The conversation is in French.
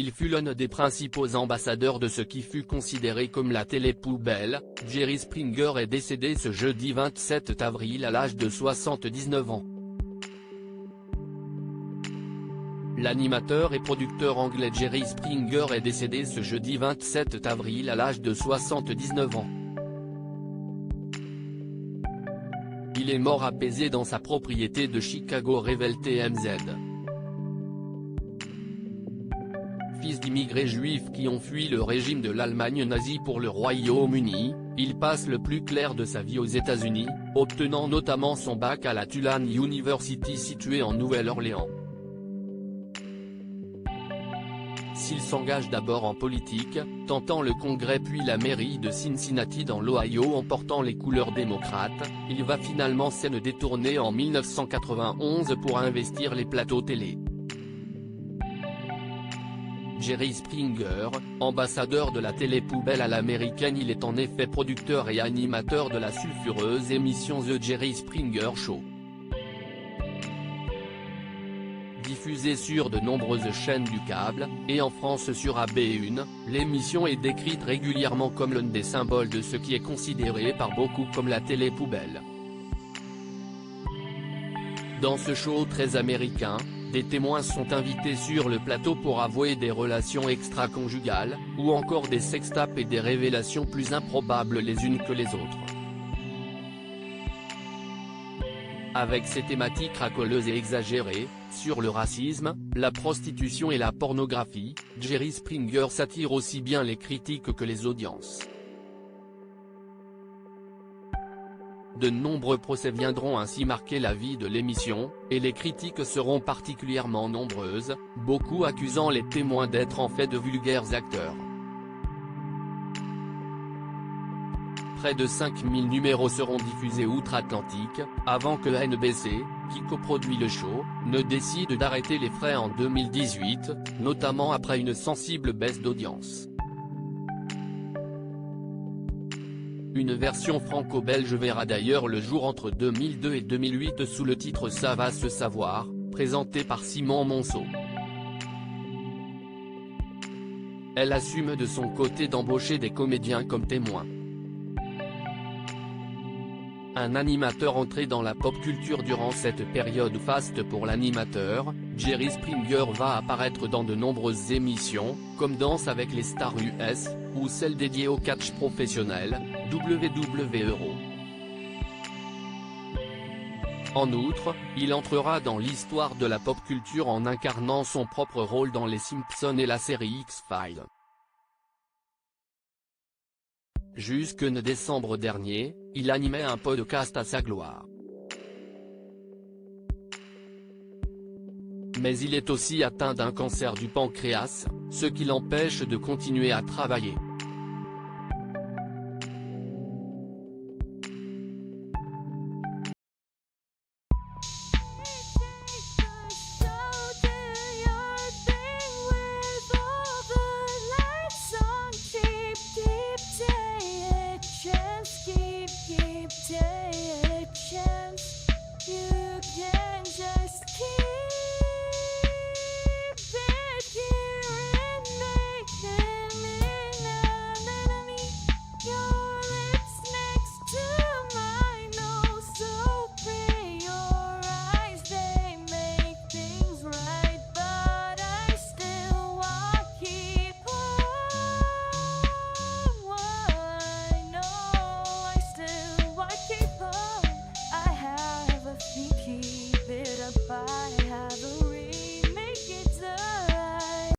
Il fut l'un des principaux ambassadeurs de ce qui fut considéré comme la télé-poubelle. Jerry Springer est décédé ce jeudi 27 avril à l'âge de 79 ans. L'animateur et producteur anglais Jerry Springer est décédé ce jeudi 27 avril à l'âge de 79 ans. Il est mort apaisé dans sa propriété de Chicago, révèle TMZ. Fils d'immigrés juifs qui ont fui le régime de l'Allemagne nazie pour le Royaume-Uni, il passe le plus clair de sa vie aux États-Unis, obtenant notamment son bac à la Tulane University située en Nouvelle-Orléans. S'il s'engage d'abord en politique, tentant le Congrès puis la mairie de Cincinnati dans l'Ohio en portant les couleurs démocrates, il va finalement s'en détourner en 1991 pour investir les plateaux télé. Jerry Springer, ambassadeur de la télé-poubelle à l'américaine, il est en effet producteur et animateur de la sulfureuse émission The Jerry Springer Show. Diffusée sur de nombreuses chaînes du câble, et en France sur AB1, l'émission est décrite régulièrement comme l'un des symboles de ce qui est considéré par beaucoup comme la télé-poubelle. Dans ce show très américain, des témoins sont invités sur le plateau pour avouer des relations extra-conjugales, ou encore des sextapes et des révélations plus improbables les unes que les autres. Avec ses thématiques racoleuses et exagérées, sur le racisme, la prostitution et la pornographie, Jerry Springer s'attire aussi bien les critiques que les audiences. De nombreux procès viendront ainsi marquer la vie de l'émission, et les critiques seront particulièrement nombreuses, beaucoup accusant les témoins d'être en fait de vulgaires acteurs. Près de 5000 numéros seront diffusés outre-Atlantique, avant que NBC, qui coproduit le show, ne décide d'arrêter les frais en 2018, notamment après une sensible baisse d'audience. Une version franco-belge verra d'ailleurs le jour entre 2002 et 2008 sous le titre Ça va se savoir, présenté par Simon Monceau. Elle assume de son côté d'embaucher des comédiens comme témoins. Un animateur entré dans la pop culture durant cette période faste pour l'animateur, Jerry Springer va apparaître dans de nombreuses émissions, comme Danse avec les stars US, ou celle dédiée au catch professionnel, WWE Euro. En outre, il entrera dans l'histoire de la pop culture en incarnant son propre rôle dans Les Simpsons et la série X-Files. Jusque décembre dernier, il animait un podcast à sa gloire. Mais il est aussi atteint d'un cancer du pancréas, ce qui l'empêche de continuer à travailler.